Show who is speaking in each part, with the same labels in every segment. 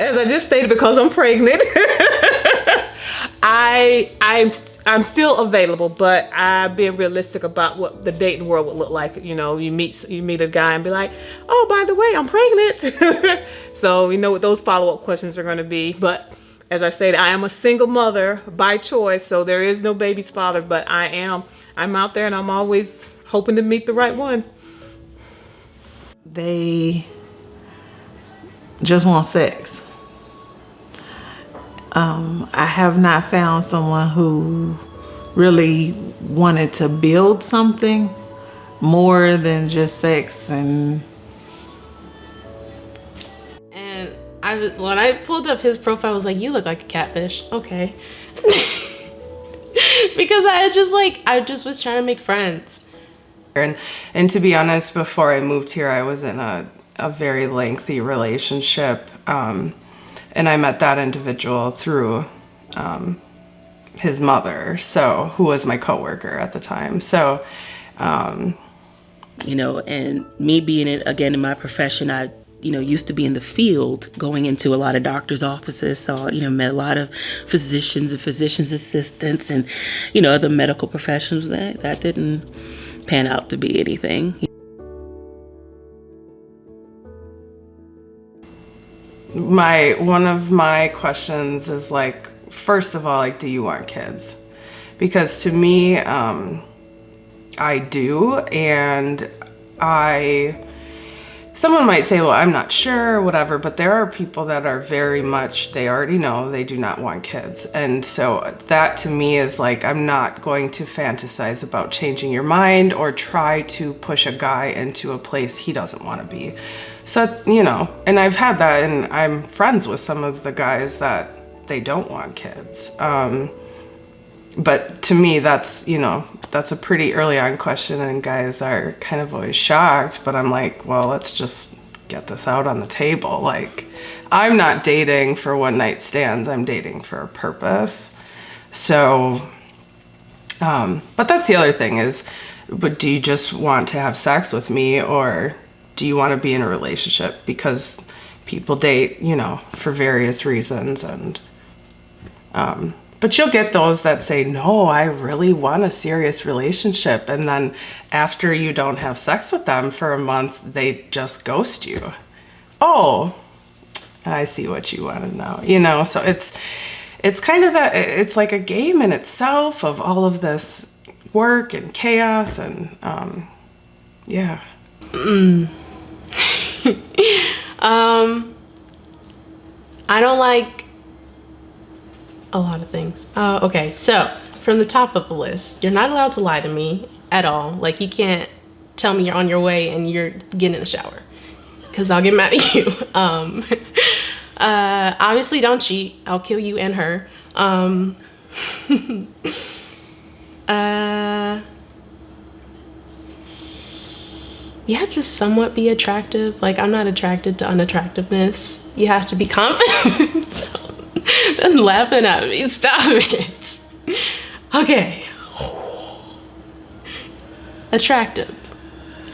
Speaker 1: as I just stated, because I'm pregnant, I'm still available, but I've been realistic about what the dating world would look like. You know, you meet a guy and be like, oh, by the way, I'm pregnant. So you know what those follow-up questions are going to be. But as I said, I am a single mother by choice, so there is no baby's father, but I'm out there and I'm always hoping to meet the right one.
Speaker 2: They just want sex. I have not found someone who really wanted to build something more than just sex. And
Speaker 3: when I pulled up his profile, I was like, you look like a catfish. Okay. Because I just was trying to make friends.
Speaker 4: And to be honest, before I moved here, I was in a very lengthy relationship. And I met that individual through his mother, who was my coworker at the time. So,
Speaker 5: you know, and me being in my profession, I, used to be in the field, going into a lot of doctors' offices. So, met a lot of physicians and physicians' assistants and, other medical professionals. That didn't pan out to be anything.
Speaker 4: One of my questions is like, first of all, like, do you want kids? Because to me, I do, and someone might say, well, I'm not sure, whatever, but there are people that are very much, they already know they do not want kids. And so that to me is like, I'm not going to fantasize about changing your mind or try to push a guy into a place he doesn't want to be. So, and I've had that, and I'm friends with some of the guys that they don't want kids. But to me, that's a pretty early on question, and guys are kind of always shocked, but I'm like, well, let's just get this out on the table. Like, I'm not dating for one night stands, I'm dating for a purpose. So, but that's the other thing is, but do you just want to have sex with me, or do you want to be in a relationship? Because people date, for various reasons, and but you'll get those that say, no, I really want a serious relationship. And then after you don't have sex with them for a month, they just ghost you. Oh, I see what you want to know. So it's kind of that, it's like a game in itself of all of this work and chaos and, yeah.
Speaker 3: I don't like a lot of things. Okay, so from the top of the list, you're not allowed to lie to me at all. Like, you can't tell me you're on your way and you're getting in the shower, because I'll get mad at you. Obviously, don't cheat. I'll kill you and her. You have to somewhat be attractive. Like, I'm not attracted to unattractiveness. You have to be confident. Then laughing at me. Stop it. Okay. Attractive.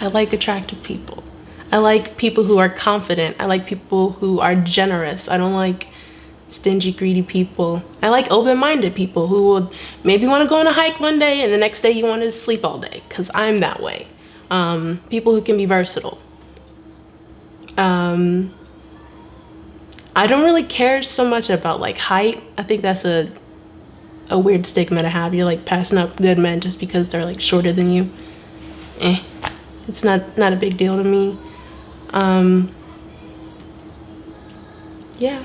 Speaker 3: I like attractive people. I like people who are confident. I like people who are generous. I don't like stingy, greedy people. I like open-minded people who would maybe want to go on a hike one day and the next day you want to sleep all day, because I'm that way. People who can be versatile. I don't really care so much about like height. I think that's a weird stigma to have. You're like passing up good men just because they're like shorter than you. It's not a big deal to me. Yeah.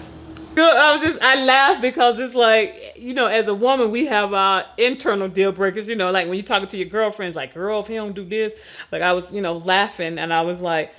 Speaker 1: I laugh because it's like, as a woman, we have our internal deal breakers, like when you're talking to your girlfriends, like, girl, if he don't do this, like I was, laughing, and I was like,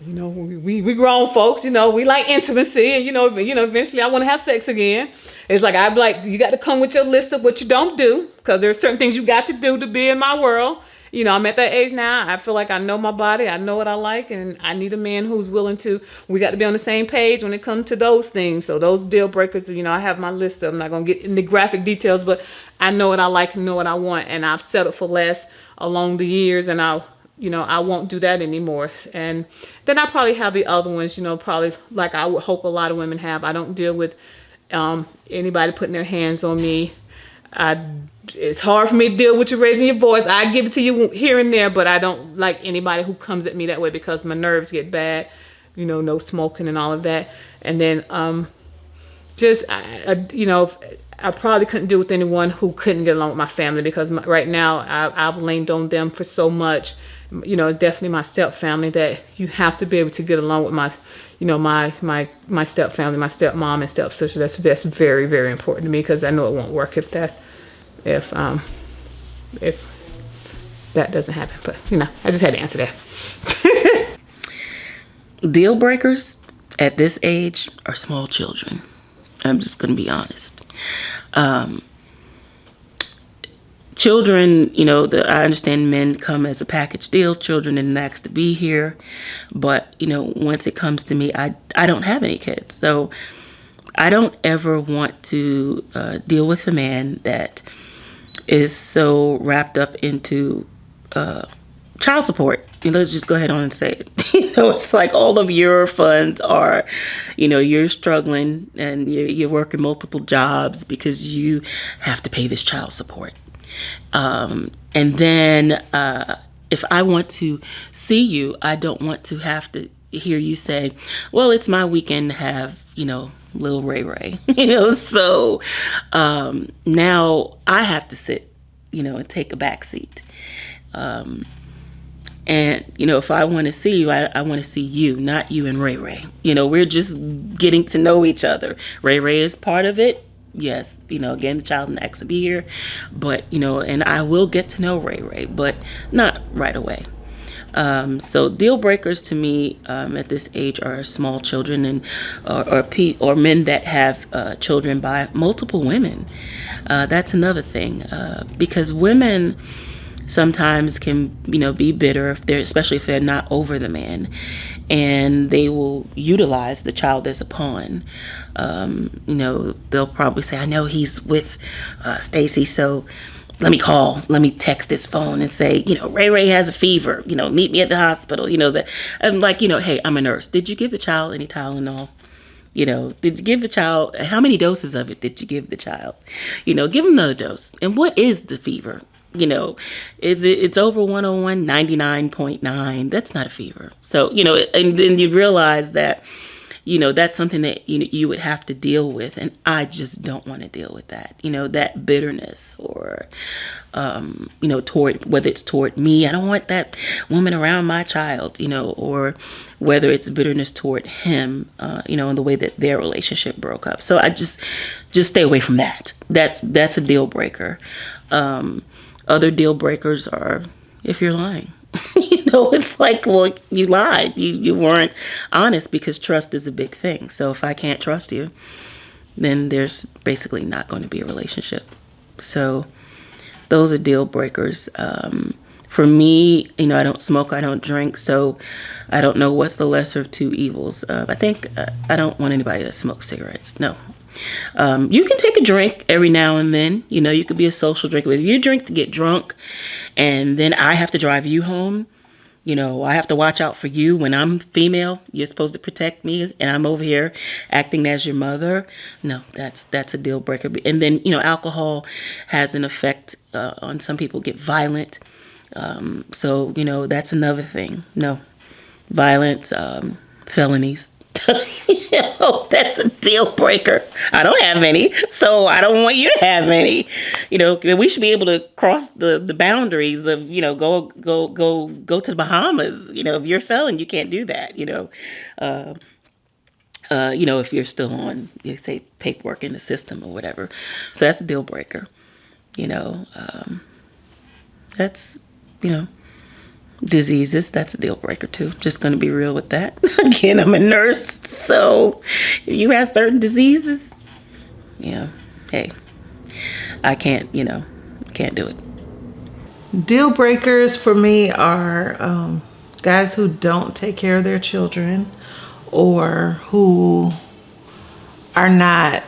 Speaker 1: we grown folks, we like intimacy, and, eventually I want to have sex again. It's like, I'd be like, you got to come with your list of what you don't do, because there's certain things you got to do to be in my world. I'm at that age now. I feel like I know my body. I know what I like, and I need a man who's willing to, we got to be on the same page when it comes to those things. So those deal breakers, I have my list of them. I'm not going to get into graphic details, but I know what I like and know what I want, and I've settled for less along the years, and I'll, I won't do that anymore. And then I probably have the other ones, probably like I would hope a lot of women have. I don't deal with anybody putting their hands on me. It's hard for me to deal with you raising your voice. I give it to you here and there, but I don't like anybody who comes at me that way because my nerves get bad. No smoking and all of that. And then I probably couldn't deal with anyone who couldn't get along with my family because right now I've leaned on them for so much. Definitely my step family, that you have to be able to get along with my step family, my stepmom and stepsister. That's very, very important to me because I know it won't work if that doesn't happen. But I just had to answer that.
Speaker 5: Deal breakers at this age are small children. I'm just going to be honest. Children, I understand men come as a package deal. Children didn't ask to be here. But, once it comes to me, I don't have any kids. So I don't ever want to deal with a man that is so wrapped up into child support. Let's just go ahead on and say it. It's like all of your funds are, you're struggling and you're working multiple jobs because you have to pay this child support. And then if I want to see you, I don't want to have to hear you say, well, it's my weekend to have, little Ray Ray. So now I have to sit, and take a back seat. And, if I want to see you, I want to see you, not you and Ray Ray. We're just getting to know each other. Ray Ray is part of it. Yes, again, the child next to be here. But, and I will get to know Ray Ray, but not right away. So deal breakers to me at this age are small children and or men that have children by multiple women. That's another thing because women sometimes can be bitter especially if they're not over the man, and they will utilize the child as a pawn. They'll probably say, I know he's with Stacy, so let me text his phone and say, Ray Ray has a fever, meet me at the hospital. I'm like, hey, I'm a nurse. Did you give the child any Tylenol? Did you give the child, how many doses of it did you give the child? Give him another dose. And what is the fever? It's over 101, 99.9. That's not a fever. So, and then you realize that, that's something that, you would have to deal with. And I just don't want to deal with that, that bitterness or, whether it's toward me. I don't want that woman around my child, or whether it's bitterness toward him, in the way that their relationship broke up. So I just stay away from that. That's a deal breaker. Other deal breakers are if you're lying. It's like, well, you lied. You weren't honest because trust is a big thing. So if I can't trust you, then there's basically not going to be a relationship. So those are deal breakers. For me, I don't smoke, I don't drink, so I don't know what's the lesser of two evils. I think I don't want anybody that smokes cigarettes. No. You can take a drink every now and then. You could be a social drinker. If you drink to get drunk and then I have to drive you home, I have to watch out for you when I'm female. You're supposed to protect me and I'm over here acting as your mother. No, that's a deal breaker. And then, alcohol has an effect on some people get violent. So, that's another thing. No, violent felonies. That's a deal breaker. I don't have any, so I don't want you to have any. We should be able to cross the boundaries of, go to the Bahamas. If you're a felon, you can't do that. If you're still on, say, paperwork in the system or whatever. So that's a deal breaker. That's, diseases, that's a deal breaker too. Just going to be real with that. Again, I'm a nurse, so if you have certain diseases, hey, I can't do it.
Speaker 2: Deal breakers for me are guys who don't take care of their children or who are not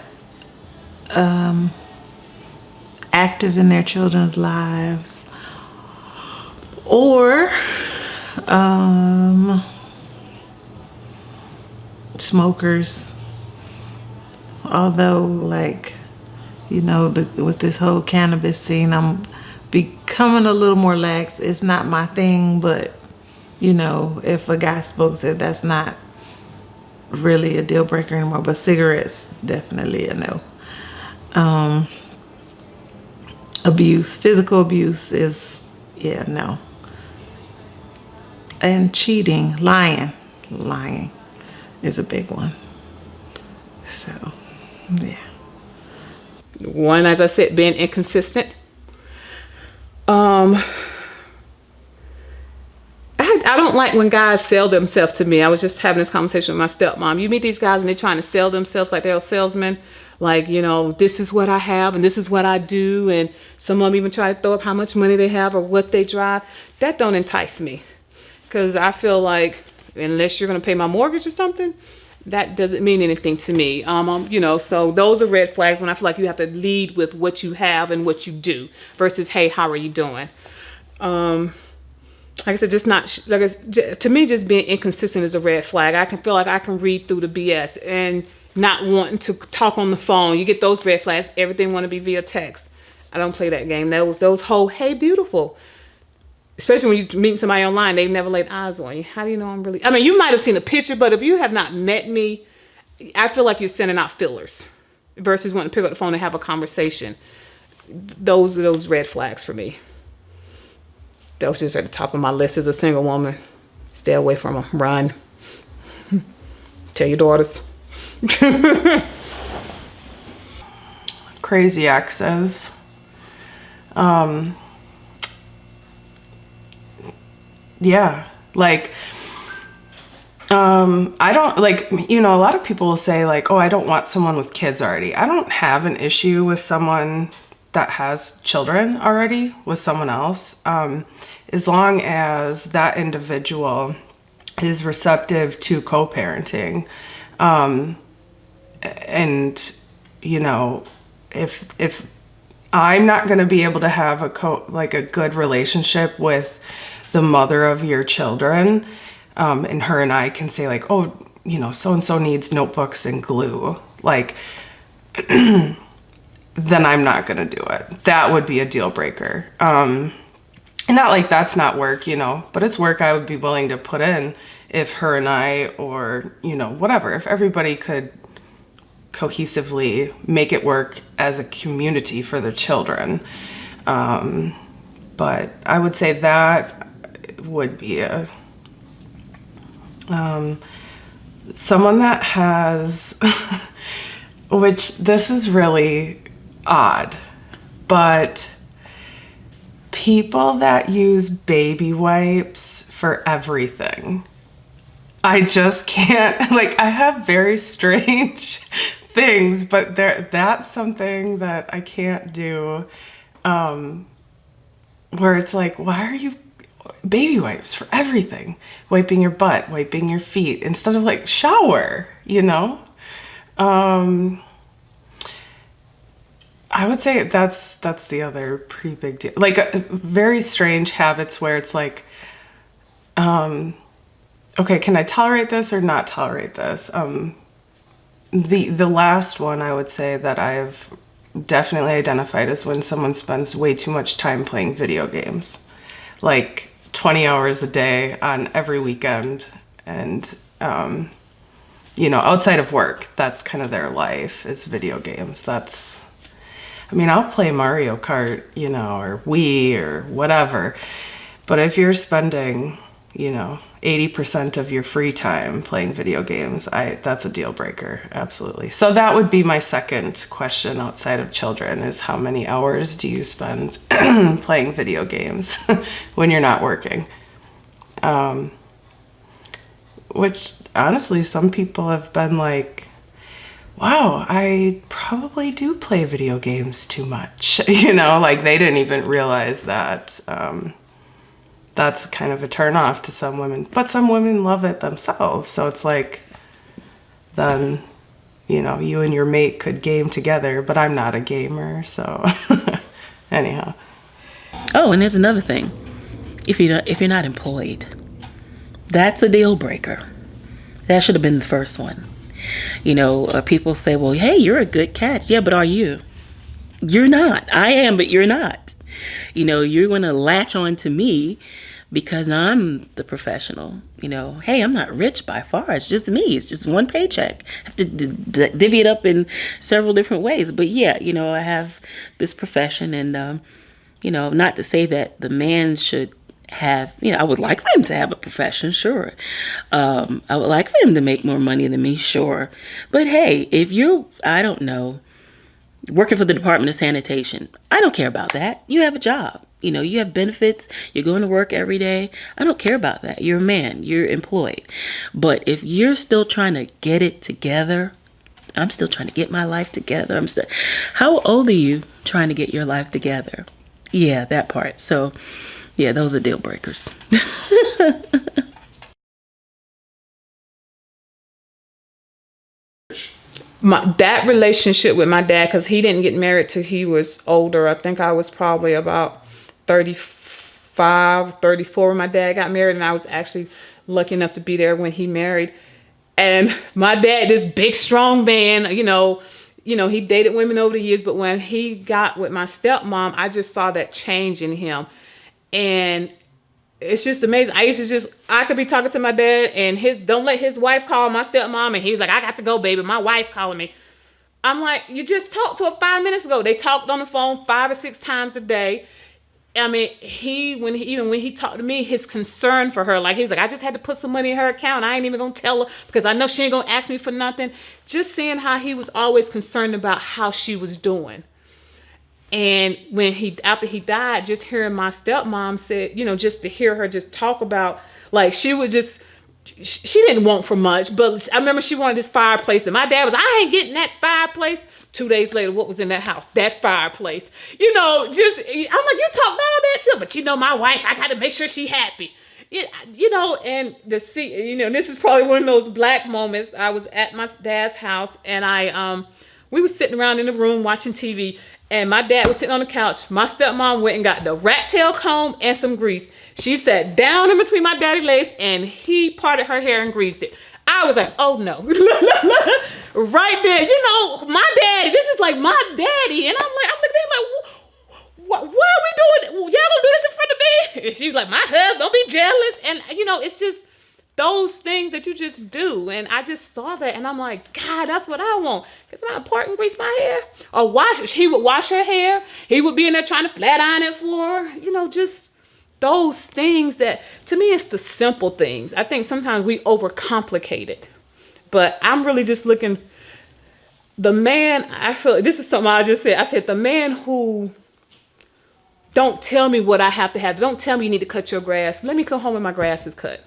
Speaker 2: active in their children's lives, or Smokers. Although, like, with this whole cannabis scene, I'm becoming a little more lax. It's not my thing, but if a guy smokes it, that's not really a deal breaker anymore. But cigarettes, definitely a no. Abuse, physical abuse is, no. And cheating, lying is a big one. So, yeah.
Speaker 1: One, as I said, being inconsistent. I don't like when guys sell themselves to me. I was just having this conversation with my stepmom. You meet these guys and they're trying to sell themselves like they're a salesman. Like, this is what I have and this is what I do. And some of them even try to throw up how much money they have or what they drive. That don't entice me. Because I feel like unless you're going to pay my mortgage or something, that doesn't mean anything to me. So those are red flags when I feel like you have to lead with what you have and what you do versus, hey, how are you doing? Like I said, to me, just being inconsistent is a red flag. I can feel like I can read through the BS and not wanting to talk on the phone. You get those red flags. Everything want to be via text. I don't play that game. Those whole, hey, beautiful. Especially when you meet somebody online, they've never laid eyes on you. How do you know I'm really? I mean, you might have seen a picture, but if you have not met me, I feel like you're sending out fillers versus wanting to pick up the phone and have a conversation. Those are those red flags for me. That was just at the top of my list as a single woman. Stay away from them. Run. Tell your daughters.
Speaker 4: Crazy exes. Yeah, like, I don't, like, a lot of people will say, like, oh, I don't want someone with kids already. I don't have an issue with someone that has children already with someone else, as long as that individual is receptive to co-parenting. And, if I'm not going to be able to have a good relationship with the mother of your children, and her and I can say, like, oh, so-and-so needs notebooks and glue, like, then I'm not going to do it. That would be a deal breaker. And not like that's not work, but it's work I would be willing to put in if her and I, or, whatever, if everybody could cohesively make it work as a community for their children. But I would say that would be someone that has, which this is really odd, but people that use baby wipes for everything. I just can't, like, I have very strange things, but that's something that I can't do, where it's like, why are you baby wipes for everything? Wiping your butt, wiping your feet, instead of like shower, I would say that's the other pretty big deal. Like, very strange habits where it's like, okay, can I tolerate this or not tolerate this? The last one I would say that I've definitely identified is when someone spends way too much time playing video games, like 20 hours a day on every weekend, and outside of work, that's kind of their life, is video games. I'll play Mario Kart, or Wii or whatever, but if you're spending 80% of your free time playing video games, that's a deal breaker, absolutely. So that would be my second question outside of children, is how many hours do you spend playing video games when you're not working? Which honestly, some people have been like, wow, I probably do play video games too much. Like they didn't even realize that. That's kind of a turn off to some women, but some women love it themselves. So it's like, then, you and your mate could game together, but I'm not a gamer. So anyhow.
Speaker 5: Oh, and there's another thing. If you're not employed, That's a deal breaker. That should have been the first one. People say, well, hey, you're a good catch. Yeah, but are you? You're not. I am, but you're not. You're going to latch on to me because I'm the professional. Hey, I'm not rich by far. It's just me. It's just one paycheck. I have to divvy it up in several different ways. But yeah, I have this profession, and, not to say that the man should have, I would like for him to have a profession, sure. I would like for him to make more money than me, sure. But hey, if I don't know, working for the Department of Sanitation, I don't care about that. You have a job. You have benefits. You're going to work every day. I don't care about that. You're a man. You're employed. But if you're still trying to get it together, I'm still trying to get my life together. How old are you trying to get your life together? Yeah, that part. So, yeah, those are deal breakers.
Speaker 1: That relationship with my dad, because he didn't get married till he was older. I think I was probably about 35, 34 when my dad got married, and I was actually lucky enough to be there when he married. And my dad, this big, strong man, he dated women over the years, but when he got with my stepmom, I just saw that change in him. And it's just amazing. I could be talking to my dad and don't let his wife call my stepmom, and he's like, I got to go, baby. My wife calling me. I'm like, you just talked to her 5 minutes ago. They talked on the phone 5 or 6 times a day. I mean, when he talked to me, his concern for her, like he was like, I just had to put some money in her account. I ain't even gonna tell her because I know she ain't gonna ask me for nothing. Just seeing how he was always concerned about how she was doing. And after he died, just hearing my stepmom said, just to hear her just talk about, like, she didn't want for much, but I remember she wanted this fireplace, and my dad was, I ain't getting that fireplace. 2 days later, what was in that house? That fireplace. I'm like, you talked all that too, but my wife, I got to make sure she happy. And this is probably one of those black moments. I was at my dad's house, and we were sitting around in the room watching TV, and my dad was sitting on the couch. My stepmom went and got the rat tail comb and some grease. She sat down in between my daddy's legs, and he parted her hair and greased it. I was like, oh no. Right there, my daddy, this is like my daddy. And I'm looking at him like, why are we doing it? Y'all gonna do this in front of me? And she was like, my husband, don't be jealous. And it's just those things that you just do. And I just saw that, and I'm like, God, that's what I want. It's not important, grease my hair. Or wash it. He would wash her hair. He would be in there trying to flat iron it for her. Just those things that, to me, it's the simple things. I think sometimes we overcomplicate it. But I'm really just looking, the man, I feel, this is something I just said. I said, the man who don't tell me what I have to have. Don't tell me you need to cut your grass. Let me come home and my grass is cut.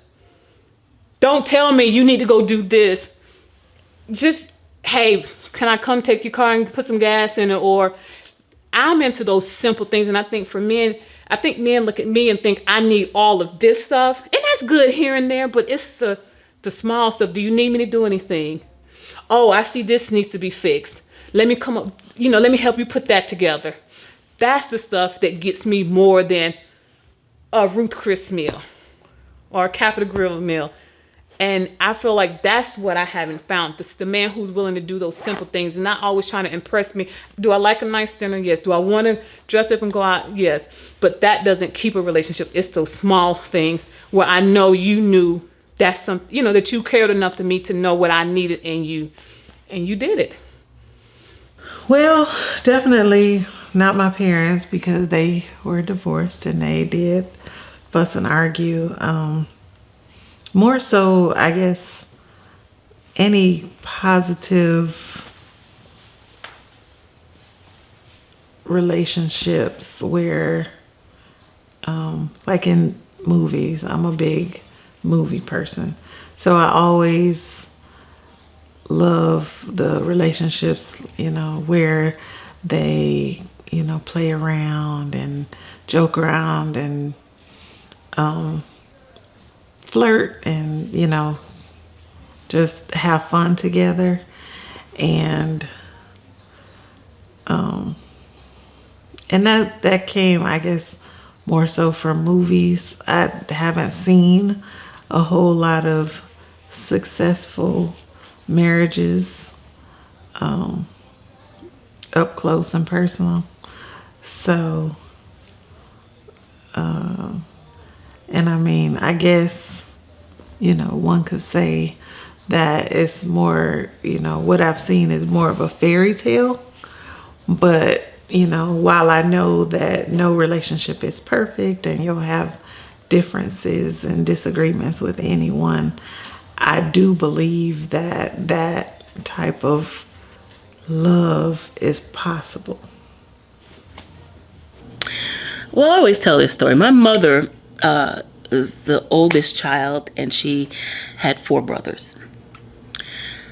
Speaker 1: Don't tell me you need to go do this. Just, hey, can I come take your car and put some gas in it? Or I'm into those simple things. And I think for men, men look at me and think I need all of this stuff. And that's good here and there, but it's the small stuff. Do you need me to do anything? Oh, I see this needs to be fixed. Let me come up, let me help you put that together. That's the stuff that gets me more than a Ruth Chris meal or a Capitol Grill meal. And I feel like that's what I haven't found. It's the man who's willing to do those simple things and not always trying to impress me. Do I like a nice dinner? Yes. Do I want to dress up and go out? Yes. But that doesn't keep a relationship. It's those small things where I know you knew that's something, that you cared enough to me to know what I needed in you, and you did it.
Speaker 2: Well, definitely not my parents, because they were divorced and they did fuss and argue. More so, I guess, any positive relationships where, like in movies, I'm a big movie person. So I always love the relationships, where they, play around and joke around and flirt and, just have fun together. And that came, I guess, more so from movies. I haven't seen a whole lot of successful marriages, up close and personal. So, and I mean, I guess, one could say that it's more, what I've seen is more of a fairy tale. But, while I know that no relationship is perfect and you'll have differences and disagreements with anyone, I do believe that that type of love is possible.
Speaker 5: Well, I always tell this story. My mother was the oldest child, and she had 4 brothers.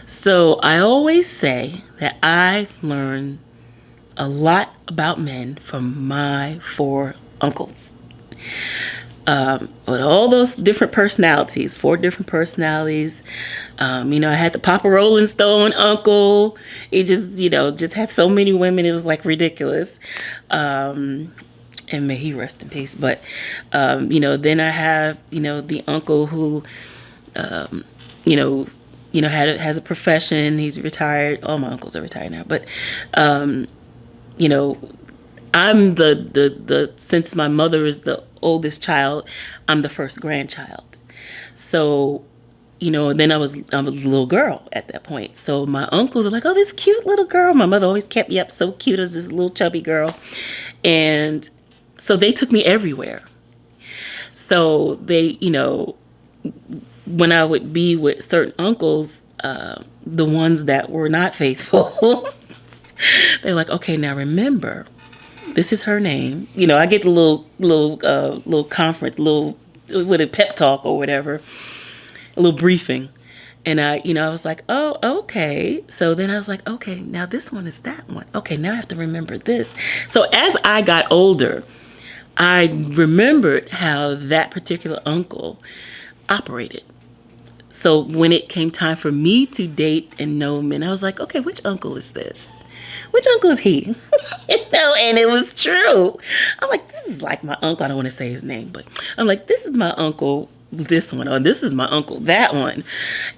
Speaker 5: So I always say that I learned a lot about men from my 4 uncles. With all those different personalities, 4 different personalities. I had the Papa Rolling Stone uncle. He just had so many women. It was like ridiculous. And may he rest in peace. But, then I have, the uncle who, has a profession. He's retired. All my uncles are retired now. But, I'm the since my mother is the oldest child, I'm the first grandchild. So, then I was a little girl at that point. So my uncles are like, oh, this cute little girl. My mother always kept me up so cute as this little chubby girl. And so they took me everywhere. So they, when I would be with certain uncles, the ones that were not faithful, they're like, okay, now remember, this is her name. I get the little conference, with a pep talk or whatever, a little briefing. And I was like, oh, okay. So then I was like, okay, now this one is that one. Okay, now I have to remember this. So as I got older, I remembered how that particular uncle operated. So when it came time for me to date and know men, I was like, okay, which uncle is this? Which uncle is he? And it was true. I'm like, this is like my uncle. I don't want to say his name, but I'm like, this is my uncle, this one, or this is my uncle, that one.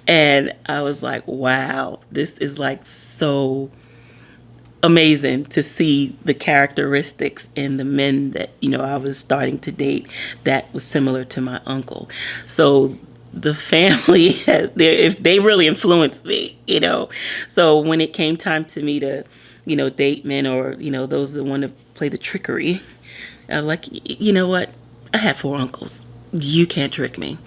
Speaker 5: And I was like, wow, this is like so amazing to see the characteristics in the men that, I was starting to date that was similar to my uncle. So the family, if they really influenced me, So when it came time to me to, date men or, those that want to play the trickery, I was like, you know what? I had 4 uncles. You can't trick me,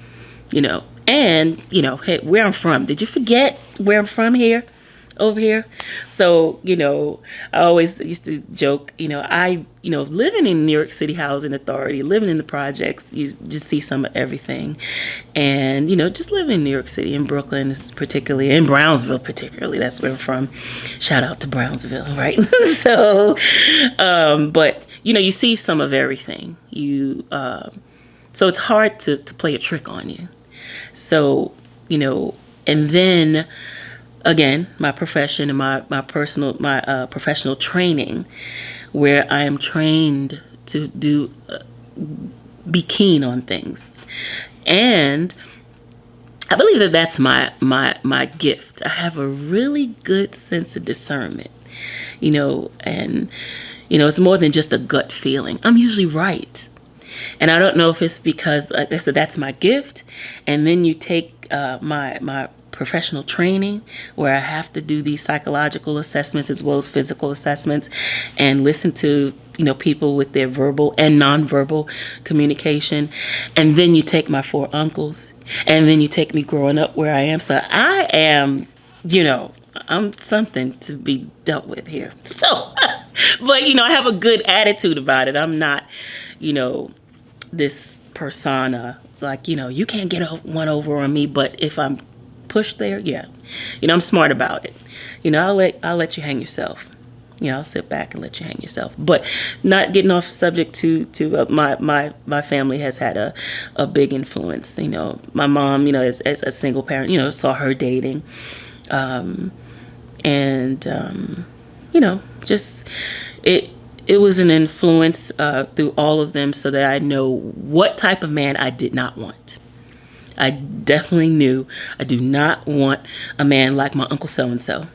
Speaker 5: And, hey, where I'm from. Did you forget where I'm from here? Over here? So, I always used to joke, living in New York City Housing Authority, living in the projects, you just see some of everything. And, just living in New York City, in Brooklyn particularly, in Brownsville particularly, that's where I'm from. Shout out to Brownsville, right? So, but, you see some of everything. So it's hard to play a trick on you. So, and then again, my profession and my professional training, where I am trained to be keen on things, and I believe that that's my gift. I have a really good sense of discernment, and it's more than just a gut feeling. I'm usually right. And I don't know if it's because, like I said, that's my gift. And then you take my professional training, where I have to do these psychological assessments as well as physical assessments, and listen to people with their verbal and nonverbal communication. And then you take my 4 uncles, and then you take me growing up where I am. So I am, I'm something to be dealt with here. So, but I have a good attitude about it. I'm not, this persona, like, you can't get one over on me. But if I'm pushed there, yeah, I'm smart about it. I'll let you hang yourself. I'll sit back and let you hang yourself. But not getting off subject to my family has had a big influence. My mom, as a single parent, saw her dating, just it was an influence through all of them, so that I know what type of man I did not want. I definitely knew I do not want a man like my uncle so-and-so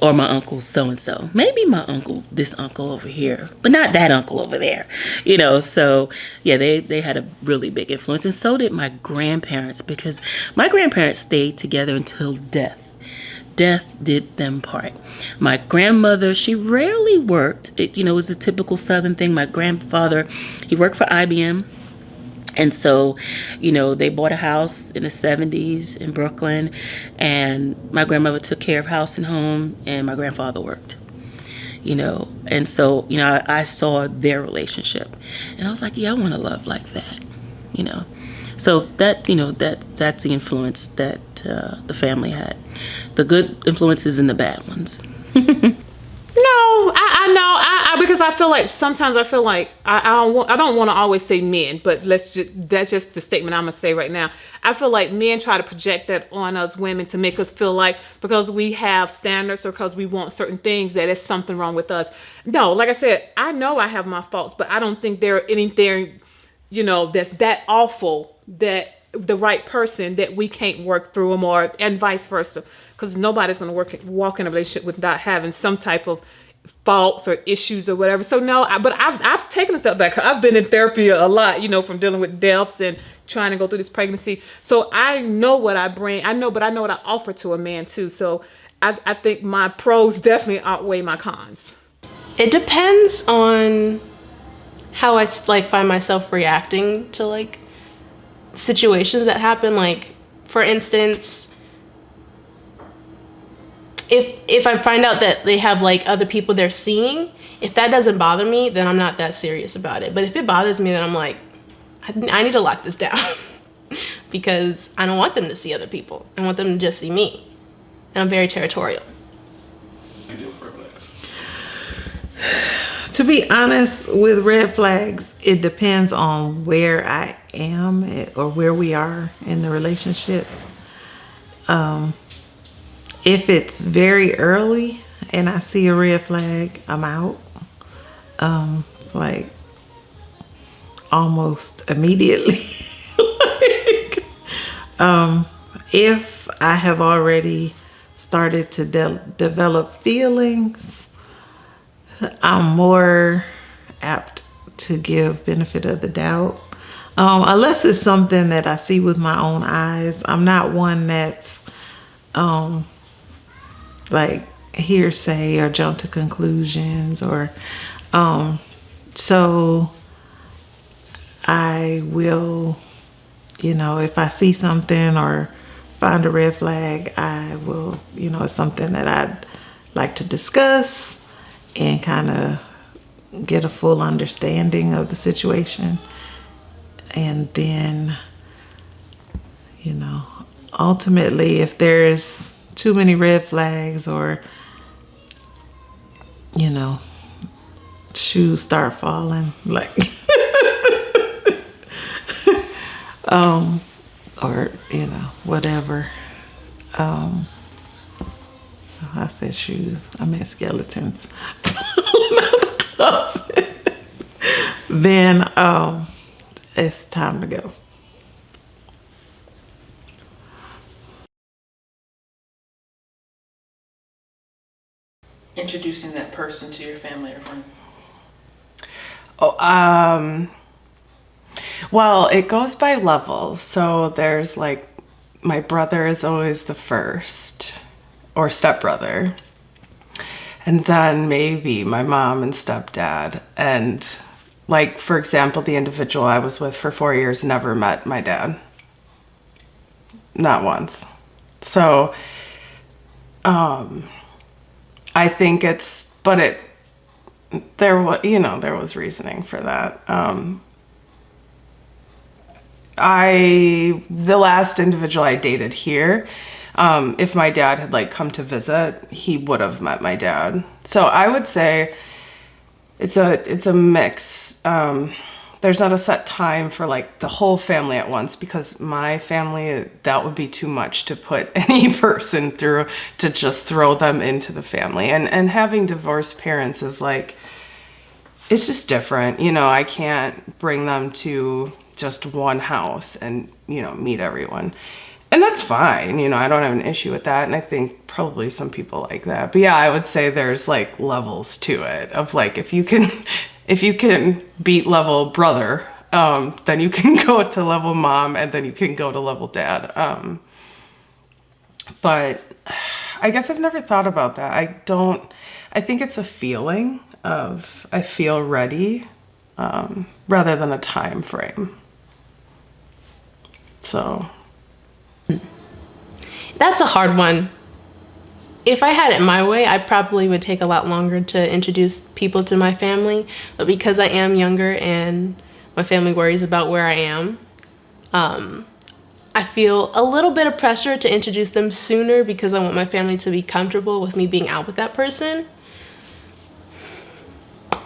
Speaker 5: or my uncle so-and-so. Maybe my uncle, this uncle over here, but not that uncle over there. So yeah, they had a really big influence. And so did my grandparents, because my grandparents stayed together until death. Death did them part. My grandmother, she rarely worked. It was a typical Southern thing. My grandfather, he worked for IBM. And so, they bought a house in the 70s in Brooklyn, and my grandmother took care of house and home, and my grandfather worked. And so, I saw their relationship, and I was like, yeah, I want to love like that. So that, that's the influence that the family had. The good influences and the bad ones.
Speaker 1: No, I know. Because I feel like sometimes I feel like I don't want to always say men, but that's just the statement I'm gonna say right now. I feel like men try to project that on us women to make us feel like because we have standards or because we want certain things that there's something wrong with us. No, like I said, I know I have my faults, but I don't think there are anything, that's that awful that the right person that we can't work through them, or and vice versa. Because nobody's going to walk in a relationship without having some type of faults or issues or whatever. So no, but I've taken a step back. I've been in therapy a lot, from dealing with deaths and trying to go through this pregnancy. So I know what I bring. I know what I offer to a man too. So I think my pros definitely outweigh my cons.
Speaker 3: It depends on how I find myself reacting to situations that happen. Like, for instance, if I find out that they have other people they're seeing, if that doesn't bother me, then I'm not that serious about it. But if it bothers me, then I'm like, I need to lock this down because I don't want them to see other people. I want them to just see me. And I'm very territorial.
Speaker 2: To be honest, with red flags, it depends on where I am or where we are in the relationship. If it's very early and I see a red flag, I'm out. Almost immediately. If I have already started to develop feelings, I'm more apt to give benefit of the doubt. Unless it's something that I see with my own eyes. I'm not one that's hearsay or jump to conclusions or so I will, if I see something or find a red flag, I will, it's something that I'd like to discuss and kind of get a full understanding of the situation. And then, ultimately, if there's too many red flags or, shoes start falling, or, whatever. I said shoes, I meant skeletons. Then, it's time to go.
Speaker 6: Introducing that person to your family or friends?
Speaker 4: Well, it goes by levels. So there's my brother is always the first, or stepbrother. And then maybe my mom and stepdad. And for example, the individual I was with for 4 years never met my dad. Not once. So, I think there was reasoning for that. The last individual I dated here, if my dad had come to visit, he would have met my dad. So I would say it's a mix. There's not a set time for the whole family at once, because my family, that would be too much to put any person through, to just throw them into the family. And having divorced parents is it's just different. I can't bring them to just one house and, meet everyone. And that's fine. I don't have an issue with that. And I think probably some people like that. But yeah, I would say there's like levels to it of like, if you can beat level brother, then you can go to level mom, and then you can go to level dad. But I guess I've never thought about that. I think it's a feeling of I feel ready, rather than a time frame. So
Speaker 3: That's a hard one. If I had it my way, I probably would take a lot longer to introduce people to my family. But because I am younger and my family worries about where I am, I feel a little bit of pressure to introduce them sooner because I want my family to be comfortable with me being out with that person.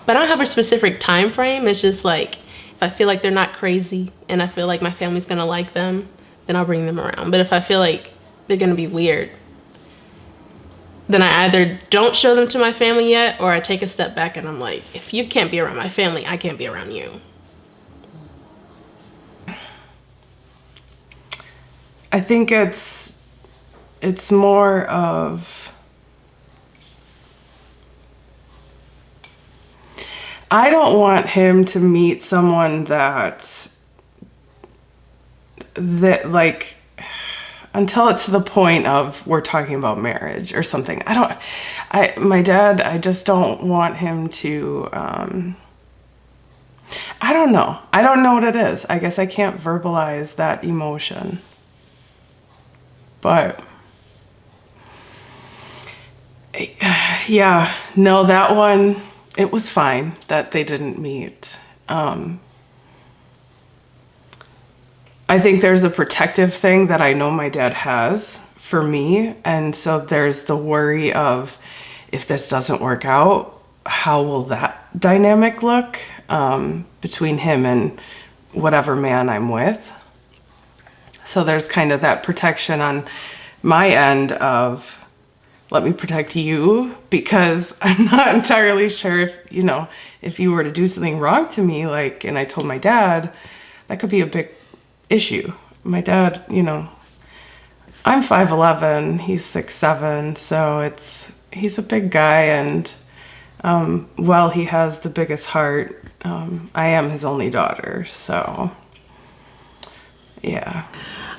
Speaker 3: But I don't have a specific time frame. It's just like, if I feel like they're not crazy and I feel like my family's gonna like them, then I'll bring them around. But if I feel like they're gonna be weird, then I either don't show them to my family yet, or I take a step back and I'm like, if you can't be around my family, I can't be around you.
Speaker 4: I think it's more of, I don't want him to meet someone that like, until it's to the point of we're talking about marriage or something. My dad, I just don't want him to, I don't know. I don't know what it is. I guess I can't verbalize that emotion. But yeah, no, that one, it was fine that they didn't meet. I think there's a protective thing that I know my dad has for me. And so there's the worry of, if this doesn't work out, how will that dynamic look between him and whatever man I'm with? So there's kind of that protection on my end of, let me protect you, because I'm not entirely sure if you were to do something wrong to me, like, and I told my dad, that could be a big issue. My dad, I'm 5'11", he's 6'7", so he's a big guy, and while he has the biggest heart, I am his only daughter, so yeah.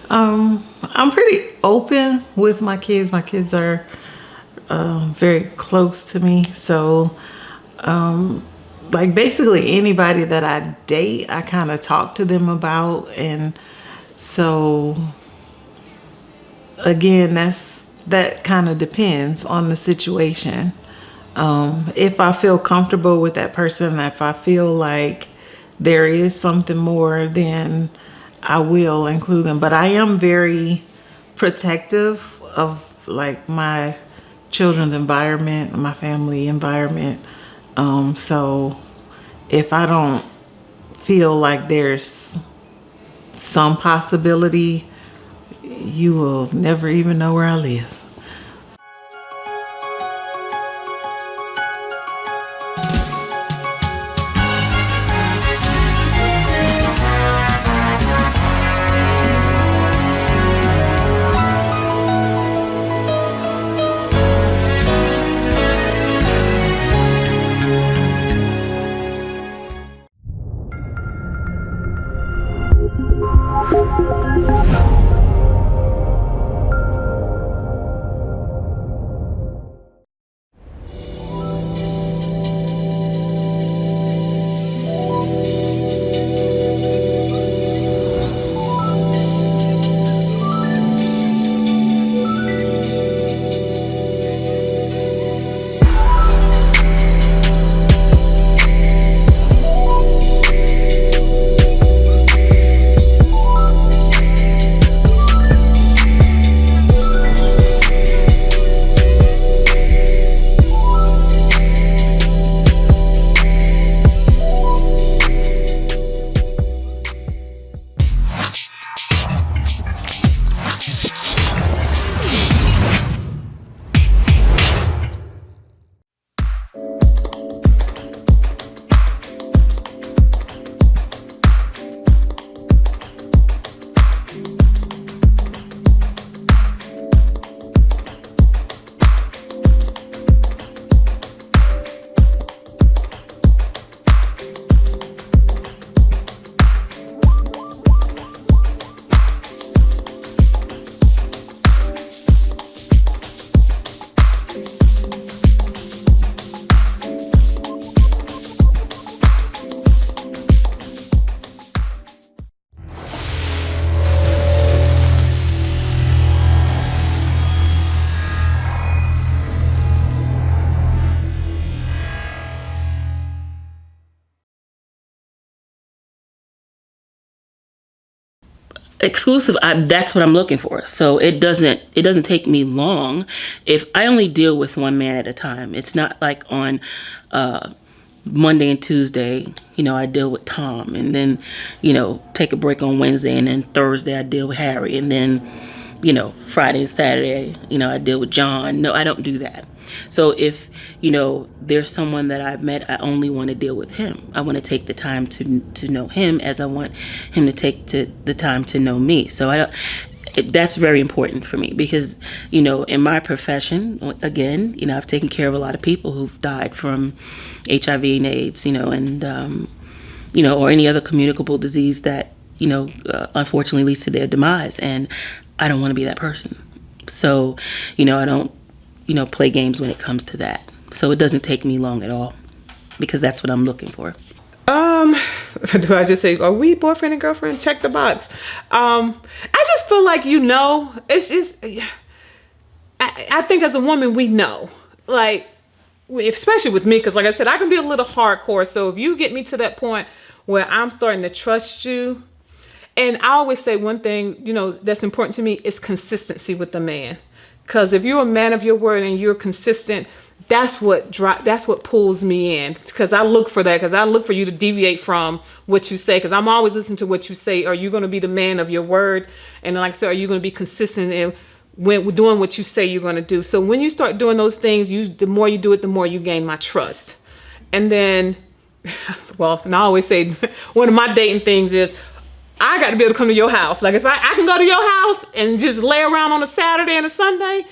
Speaker 2: I'm pretty open with my kids. My kids are very close to me, so like basically anybody that I date, I kind of talk to them about. And so again, that kind of depends on the situation. If I feel comfortable with that person, if I feel like there is something more, then I will include them. But I am very protective of like my children's environment, my family environment. So if I don't feel like there's some possibility, you will never even know where I live.
Speaker 5: exclusive, that's what I'm looking for. So it doesn't take me long. If I only deal with one man at a time, it's not like on Monday and Tuesday, I deal with Tom, and then, take a break on Wednesday, and then Thursday I deal with Harry, and then, Friday and Saturday, I deal with John. No, I don't do that. So if, there's someone that I've met, I only want to deal with him. I want to take the time to know him as I want him to take the time to know me. So that's very important for me because, in my profession, again, I've taken care of a lot of people who've died from HIV and AIDS, and, or any other communicable disease that, unfortunately leads to their demise. And I don't want to be that person. So, I don't, play games when it comes to that. So it doesn't take me long at all because that's what I'm looking for.
Speaker 1: Do I just say, are we boyfriend and girlfriend? Check the box. I just feel like, it's just, I think as a woman, we know, like, especially with me, because like I said, I can be a little hardcore. So if you get me to that point where I'm starting to trust you, and I always say one thing, that's important to me is consistency with the man. Because if you're a man of your word and you're consistent, that's what pulls me in. Because I look for that. Because I look for you to deviate from what you say. Because I'm always listening to what you say. Are you going to be the man of your word? And like I said, are you going to be consistent in when doing what you say you're going to do? So when you start doing those things, the more you do it, the more you gain my trust. And then, well, and I always say one of my dating things is, I got to be able to come to your house. Like if I can go to your house and just lay around on a Saturday and a Sunday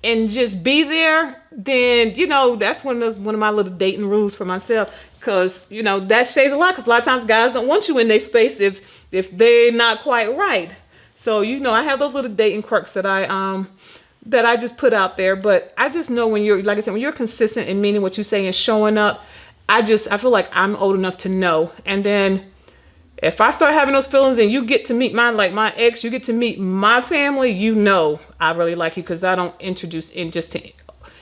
Speaker 1: and just be there, then, that's one of my little dating rules for myself. Because, that says a lot. Because a lot of times guys don't want you in their space if they're not quite right. So, I have those little dating quirks that I just put out there. But I just know when you're, like I said, when you're consistent in meaning what you say and showing up, I feel like I'm old enough to know. And then if I start having those feelings and you get to meet my ex, you get to meet my family, I really like you because I don't introduce in just to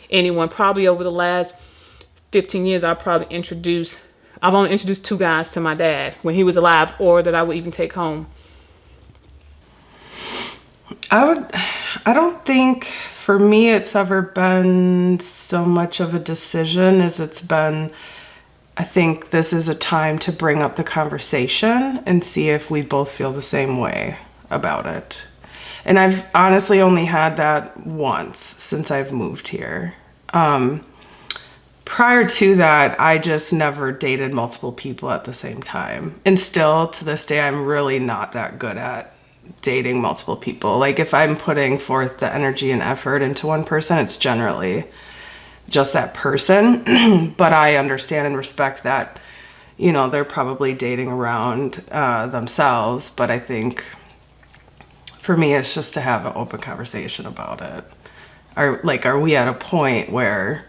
Speaker 1: anyone. Probably over the last 15 years, I've only introduced 2 guys to my dad when he was alive or that I would even take home.
Speaker 4: I don't think for me it's ever been so much of a decision as it's been, I think this is a time to bring up the conversation and see if we both feel the same way about it. And I've honestly only had that once since I've moved here. Prior to that, I just never dated multiple people at the same time. And still to this day, I'm really not that good at dating multiple people. Like if I'm putting forth the energy and effort into one person, it's generally just that person. But I understand and respect that, they're probably dating around themselves. But I think for me, it's just to have an open conversation about it. Are we at a point where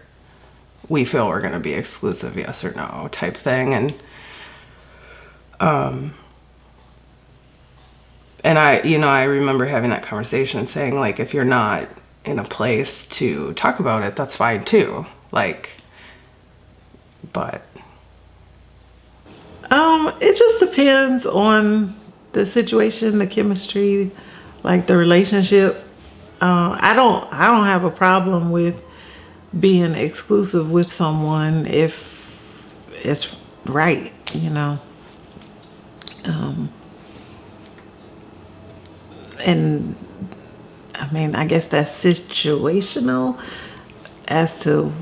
Speaker 4: we feel we're going to be exclusive, yes or no type thing? And I remember having that conversation and saying, like, if you're not in a place to talk about it, that's fine too. But
Speaker 2: it just depends on the situation, the chemistry, like the relationship. I don't have a problem with being exclusive with someone if it's right, and I mean, I guess that's situational as to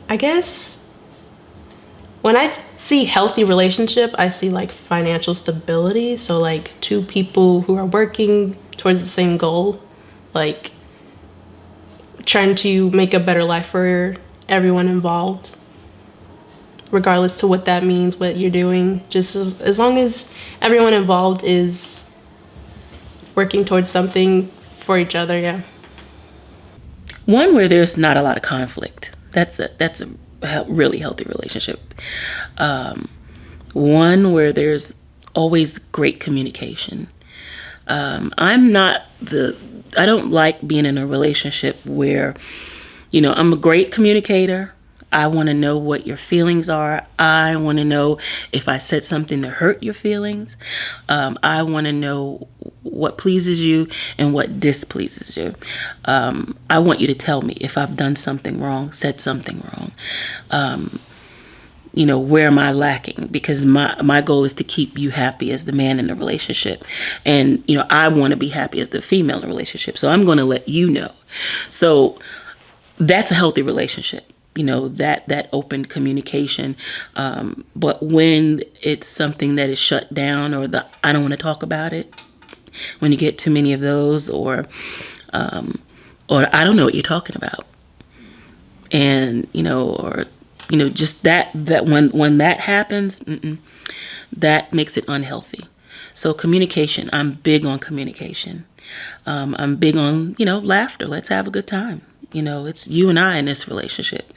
Speaker 3: I guess when I see healthy relationship, I see like financial stability. So like 2 people who are working towards the same goal, like trying to make a better life for everyone involved, regardless to what that means, what you're doing. Just as long as everyone involved is working towards something for each other, yeah.
Speaker 5: One where there's not a lot of conflict. That's a really healthy relationship. One where there's always great communication. I don't like being in a relationship where, I'm a great communicator. I want to know what your feelings are. I want to know if I said something to hurt your feelings. I want to know what pleases you and what displeases you. I want you to tell me if I've done something wrong, said something wrong. Where am I lacking? Because my goal is to keep you happy as the man in the relationship. And, I want to be happy as the female in the relationship. So I'm going to let you know. So that's a healthy relationship, that open communication. But when it's something that is shut down, or I don't want to talk about it, when you get too many of those, or I don't know what you're talking about. And, just that when that happens, that makes it unhealthy. So communication, I'm big on communication. I'm big on, laughter. Let's have a good time. It's you and I in this relationship.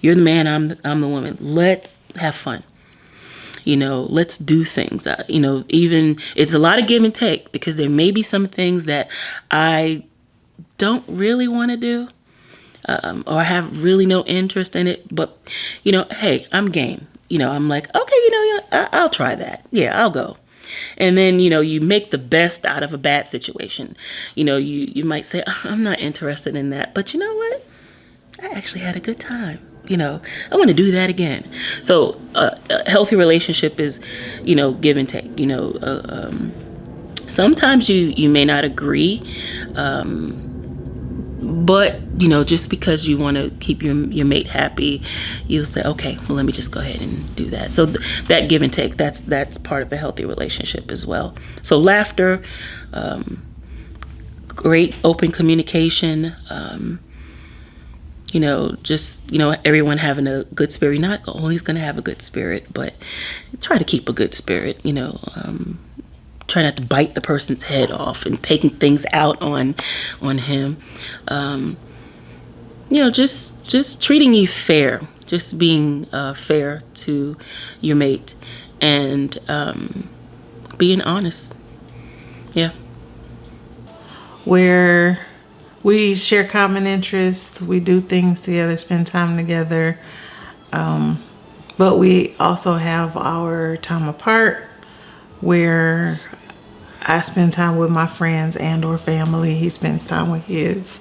Speaker 5: You're the man, I'm the woman. Let's have fun. Let's do things. Even it's a lot of give and take, because there may be some things that I don't really want to do, or have really no interest in it. But, hey, I'm game. I'm like, okay, I'll try that. Yeah, I'll go. And then, you make the best out of a bad situation. You might say, oh, I'm not interested in that. But you know what? I actually had a good time. I want to do that again. So a healthy relationship is, give and take. Sometimes you may not agree. But, just because you want to keep your mate happy, you'll say, okay, well, let me just go ahead and do that. So that give and take, that's part of a healthy relationship as well. So laughter, great open communication, everyone having a good spirit. You're not always going to have a good spirit, but try to keep a good spirit, try not to bite the person's head off and taking things out on him. Just treating you fair, just being fair to your mate, and being honest. Yeah.
Speaker 2: Where we share common interests, we do things together, spend time together, but we also have our time apart, where I spend time with my friends and or family. He spends time with his.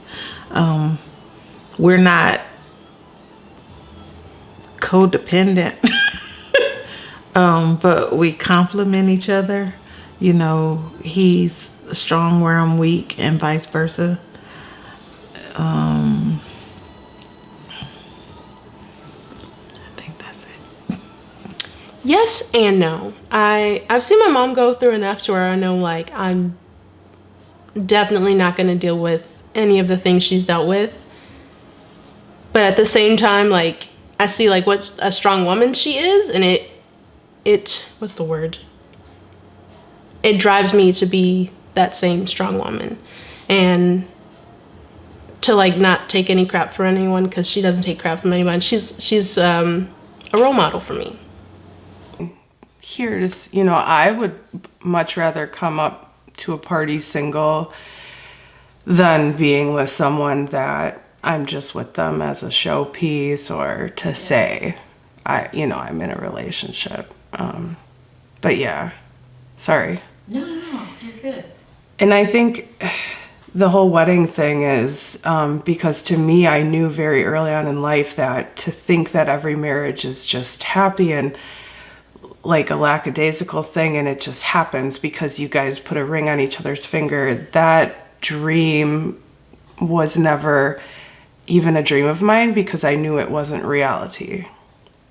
Speaker 2: We're not codependent, but we complement each other. He's strong where I'm weak, and vice versa. I think that's it.
Speaker 3: Yes and no. I've seen my mom go through enough to where I know, like, I'm definitely not going to deal with any of the things she's dealt with. But at the same time, like, I see, like, what a strong woman she is, and it what's the word? It drives me to be that same strong woman, and to, like, not take any crap from anyone, because she doesn't take crap from anyone. She's a role model for me.
Speaker 4: Here's, I would much rather come up to a party single than being with someone that I'm just with them as a showpiece, or to say I'm in a relationship. But yeah, sorry.
Speaker 6: No, you're good.
Speaker 4: And I think the whole wedding thing is because to me, I knew very early on in life that to think that every marriage is just happy and like a lackadaisical thing, and it just happens because you guys put a ring on each other's finger, that dream was never even a dream of mine, because I knew it wasn't reality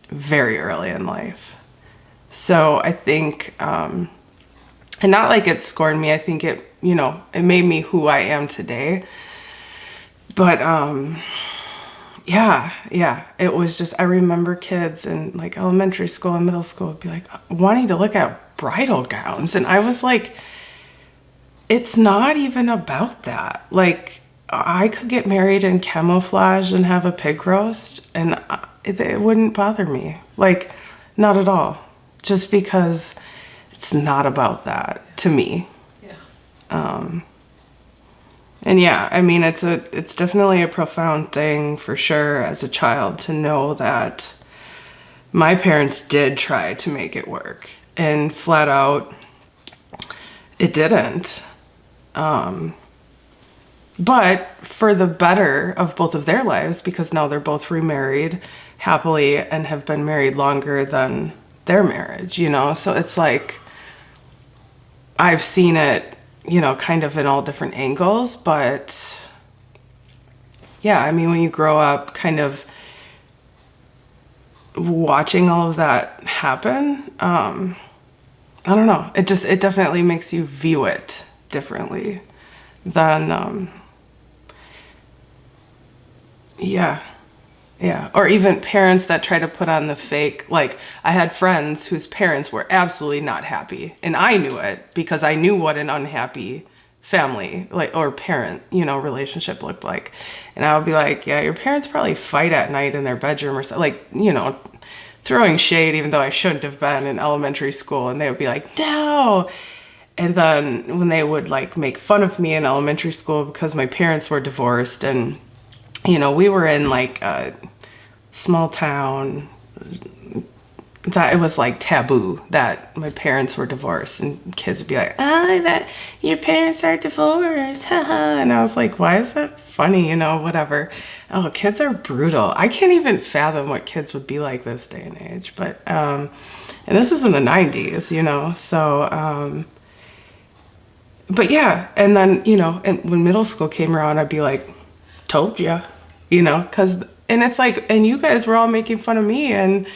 Speaker 4: very early in life. So I think, and not like it scorned me, I think it, it made me who I am today. But yeah, it was just, I remember kids in like elementary school and middle school would be like wanting to look at bridal gowns, and I was like, it's not even about that. Like, I could get married in camouflage and have a pig roast, and it wouldn't bother me. Like, not at all. Just because it's not about that to me.
Speaker 6: Yeah.
Speaker 4: And yeah, I mean, it's definitely a profound thing for sure as a child to know that my parents did try to make it work, and flat out it didn't. But for the better of both of their lives, because now they're both remarried happily and have been married longer than their marriage, you know? So it's like, I've seen it, you know, kind of in all different angles, but yeah, I mean, when you grow up kind of watching all of that happen, I don't know, it definitely makes you view it differently than, yeah. Yeah, or even parents that try to put on the fake. Like, I had friends whose parents were absolutely not happy, and I knew it because I knew what an unhappy family, like, or parent, you know, relationship looked like. And I would be like, yeah, your parents probably fight at night in their bedroom or something, like, you know, throwing shade, even though I shouldn't have been in elementary school. And they would be like, no. And then when they would like make fun of me in elementary school because my parents were divorced, and you know, we were in like a small town that it was like taboo that my parents were divorced, and kids would be like, oh, that your parents are divorced, haha. And I was like, why is that funny? You know, whatever. Oh, kids are brutal. I can't even fathom what kids would be like this day and age. But and this was in the 90s, you know, so but yeah. And then, you know, and when middle school came around, I'd be like, told ya, you know, and it's like, and you guys were all making fun of me, and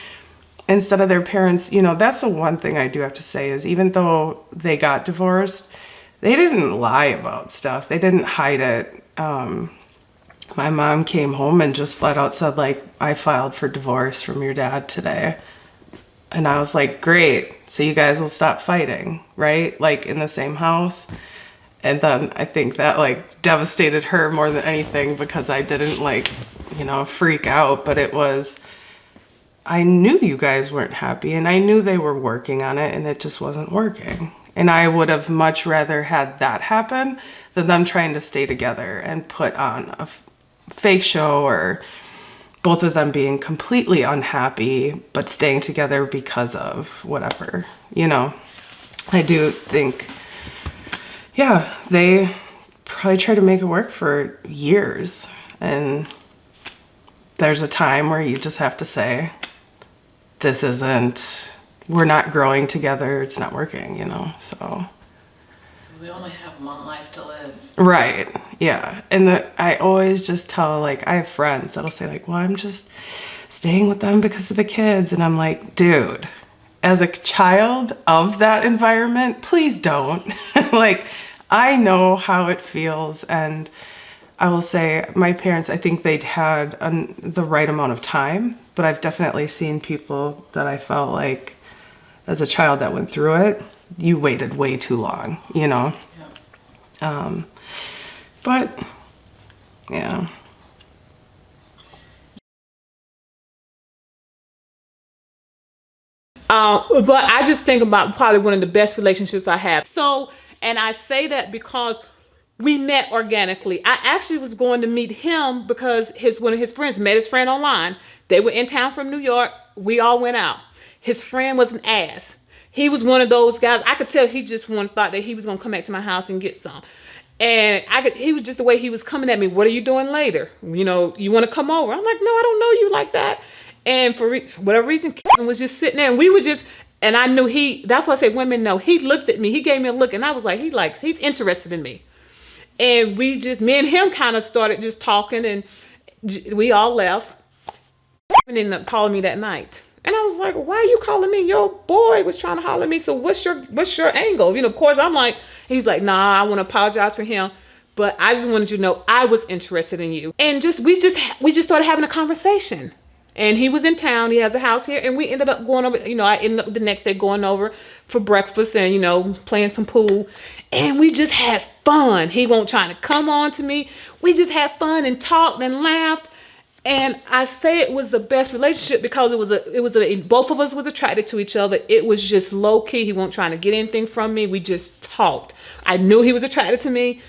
Speaker 4: instead of their parents, you know, that's the one thing I do have to say is, even though they got divorced, they didn't lie about stuff. They didn't hide it. My mom came home and just flat out said, like, I filed for divorce from your dad today. And I was like, great. So you guys will stop fighting, right? Like, in the same house. And then I think that like devastated her more than anything, because I didn't like, you know, freak out, but it was, I knew you guys weren't happy, and I knew they were working on it, and it just wasn't working. And I would have much rather had that happen than them trying to stay together and put on a fake show, or both of them being completely unhappy, but staying together because of whatever, you know. I do think, yeah, they probably tried to make it work for years. And there's a time where you just have to say, this isn't, we're not growing together, it's not working, you know, so.
Speaker 6: Because we only have one life to live.
Speaker 4: Right, yeah. And I always just tell, like, I have friends that'll say, like, well, I'm just staying with them because of the kids. And I'm like, dude, as a child of that environment, please don't. Like, I know how it feels. And I will say, my parents, I think they'd had the right amount of time, but I've definitely seen people that I felt like, as a child that went through it, you waited way too long, you know?
Speaker 6: Yeah.
Speaker 4: But, yeah.
Speaker 1: But I just think about probably one of the best relationships I have. So, and I say that because we met organically. I actually was going to meet him because one of his friends met his friend online. They were in town from New York. We all went out. His friend was an ass. He was one of those guys. I could tell he just thought that he was gonna come back to my house and get some. And he was just the way he was coming at me. What are you doing later? You know, you want to come over? I'm like, no, I don't know you like that. And for whatever reason, Kevin was just sitting there, and we were just, and I knew that's why I say women know. He looked at me, he gave me a look, and I was like, he's interested in me. And me and him kind of started just talking, and we all left. And ended up calling me that night. And I was like, why are you calling me? Your boy was trying to holler at me. So what's your angle? You know, of course, I'm like, he's like, nah, I want to apologize for him. But I just wanted you to know I was interested in you. And we just started having a conversation. And he was in town. He has a house here. And we ended up going over, you know, I ended up the next day going over for breakfast and, you know, playing some pool. And we just had fun. He won't trying to come on to me. We just had fun and talked and laughed. And I say it was the best relationship because both of us was attracted to each other. It was just low key. He wasn't trying to get anything from me. We just talked. I knew he was attracted to me.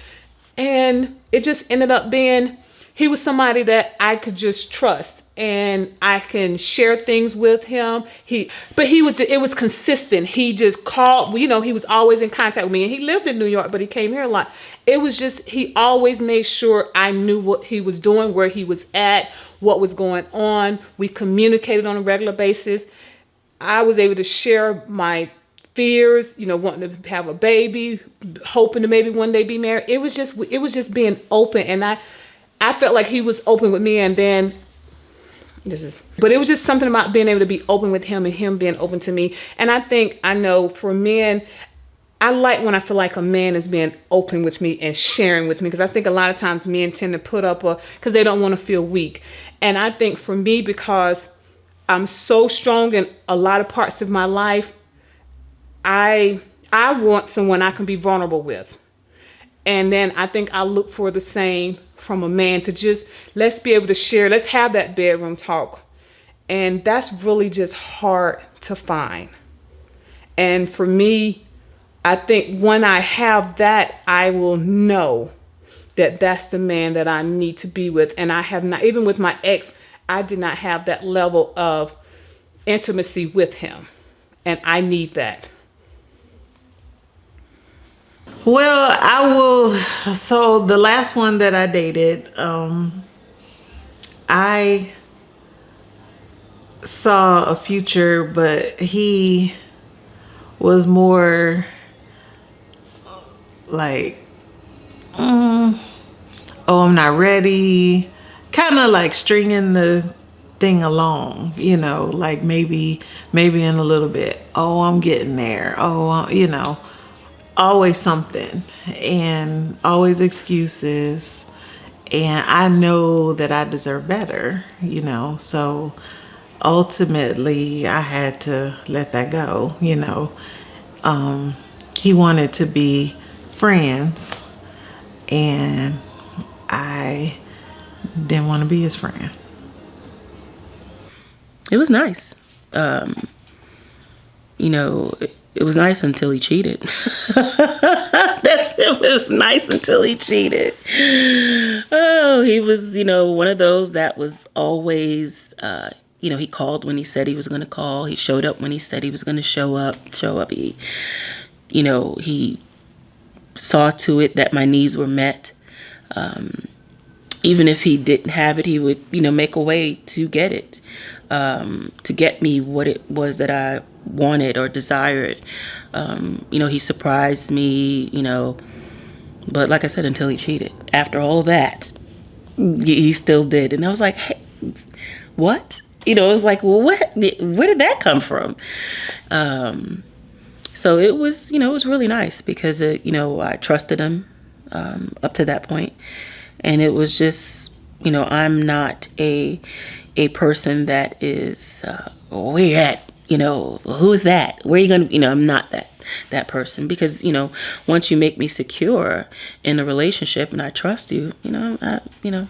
Speaker 1: And it just ended up being, he was somebody that I could just trust and I can share things with him. It was consistent. He just called, he was always in contact with me, and he lived in New York, but he came here a lot. It was just, he always made sure I knew what he was doing, where he was at, what was going on. We communicated on a regular basis. I was able to share my fears, wanting to have a baby, hoping to maybe one day be married. It was just being open, and I felt like he was open with me, and then but it was just something about being able to be open with him and him being open to me. And I know for men, I like when I feel like a man is being open with me and sharing with me, because I think a lot of times men tend to put up because they don't want to feel weak. And I think for me, because I'm so strong in a lot of parts of my life, I want someone I can be vulnerable with. And then I think I look for the same from a man, to just, let's be able to share, let's have that bedroom talk. And that's really just hard to find. And for me, I think when I have that, I will know that that's the man that I need to be with. And I have not, even with my ex, I did not have that level of intimacy with him. And I need that.
Speaker 2: Well, I will. So the last one that I dated, I saw a future, but he was more like, oh, I'm not ready. Kind of like stringing the thing along, like maybe in a little bit. Oh, I'm getting there. Oh, always something, and always excuses. And I know that I deserve better, so ultimately I had to let that go. He wanted to be friends, and I didn't want to be his friend.
Speaker 5: It was nice. It was nice until he cheated. It was nice until he cheated. Oh, he was, one of those that was always, he called when he said he was going to call. He showed up when he said he was going to show up. He saw to it that my needs were met. Even if he didn't have it, he would, make a way to get it, to get me what it was that I wanted or desired. He surprised me, but like I said, until he cheated. After all that, he still did. And I was like, hey, what? It was like, well, where did that come from? So it was, it was really nice because, I trusted him up to that point. And it was just, I'm not a person that is, where you at? Who is that? Where are you going to, I'm not that person, because, once you make me secure in a relationship and I trust you, I'm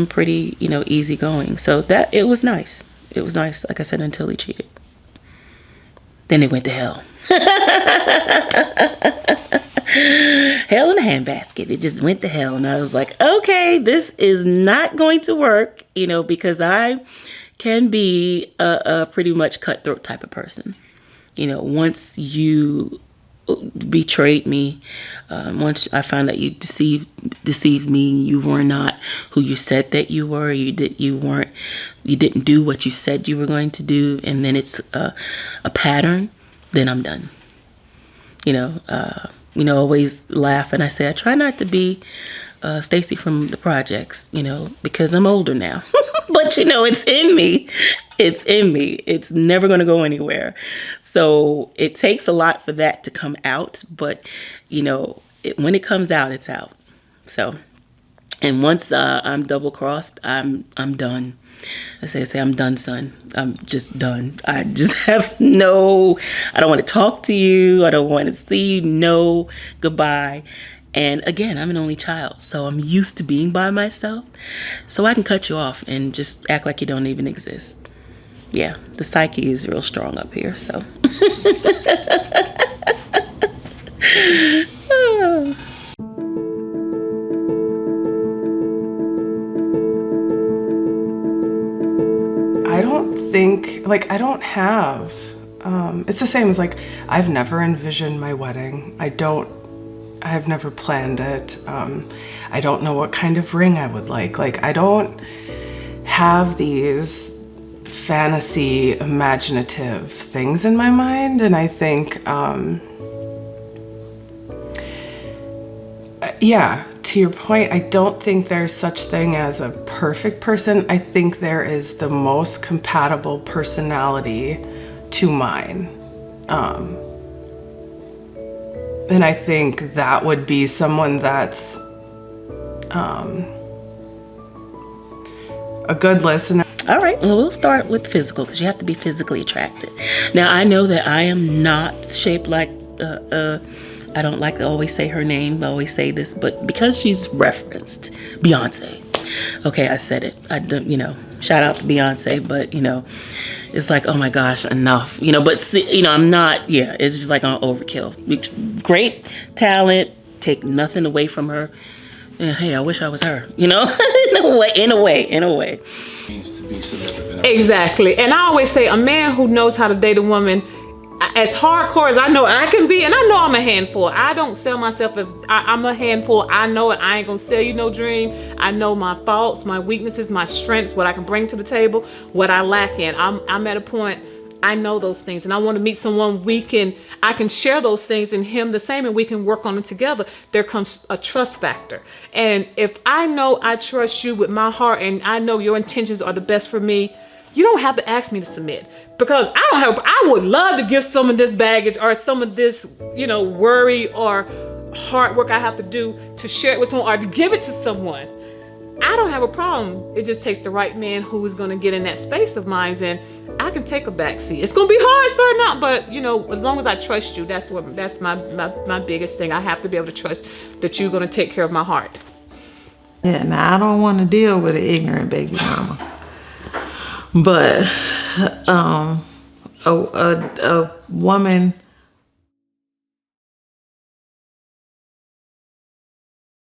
Speaker 5: pretty, easygoing. So that, it was nice. It was nice, like I said, until he cheated. Then it went to hell. Hell in a handbasket. It just went to hell. And I was like, okay, this is not going to work, because I can be a pretty much cutthroat type of person. Once you betrayed me, once I found that you deceived me, you were not who you said that you were, you didn't do what you said you were going to do, and then it's a pattern, then I'm done. Always laugh and I say I try not to be Stacy from the projects, because I'm older now. But it's in me. It's in me. It's never going to go anywhere. So it takes a lot for that to come out, but when it comes out, it's out. So, and once I'm double crossed, I'm done. I say, I'm done, son. I'm just done. I just have I don't want to talk to you. I don't want to see you. No, goodbye. And again, I'm an only child, so I'm used to being by myself. So I can cut you off and just act like you don't even exist. Yeah, the psyche is real strong up here, so.
Speaker 4: like, I don't have, it's the same as like, I've never envisioned my wedding. I've never planned it. I don't know what kind of ring I would like. Like, I don't have these fantasy, imaginative things in my mind. And I think, yeah, to your point, I don't think there's such thing as a perfect person. I think there is the most compatible personality to mine. And I think that would be someone that's a good listener.
Speaker 5: All right, well, we'll start with physical because you have to be physically attracted. Now, I know that I am not shaped like, I don't like to always say her name, I always say this, but because she's referenced, Beyonce. Okay, I said it. Shout out to Beyonce, but, it's like, oh my gosh, enough. But, see, I'm not, it's just like on overkill. Great talent, take nothing away from her. And, hey, I wish I was her, in a way.
Speaker 7: Means to be submissive in a
Speaker 1: Exactly. And I always say a man who knows how to date a woman as hardcore as I know I can be, and I know I'm a handful. I don't sell myself as I'm a handful. I know it. I ain't gonna sell you no dream. I know my faults, my weaknesses, my strengths, what I can bring to the table, what I lack in. I'm at a point, I know those things, and I want to meet someone I can share those things in him the same, and we can work on it together. There comes a trust factor. And if I know I trust you with my heart and I know your intentions are the best for me, you don't have to ask me to submit, because I would love to give some of this baggage or some of this, worry or hard work I have to do to share it with someone or to give it to someone. I don't have a problem. It just takes the right man who is going to get in that space of mine, and I can take a backseat. It's going to be hard starting out, but as long as I trust you, that's my biggest thing. I have to be able to trust that you're going to take care of my heart.
Speaker 2: Yeah, now I don't want to deal with an ignorant baby mama. But a woman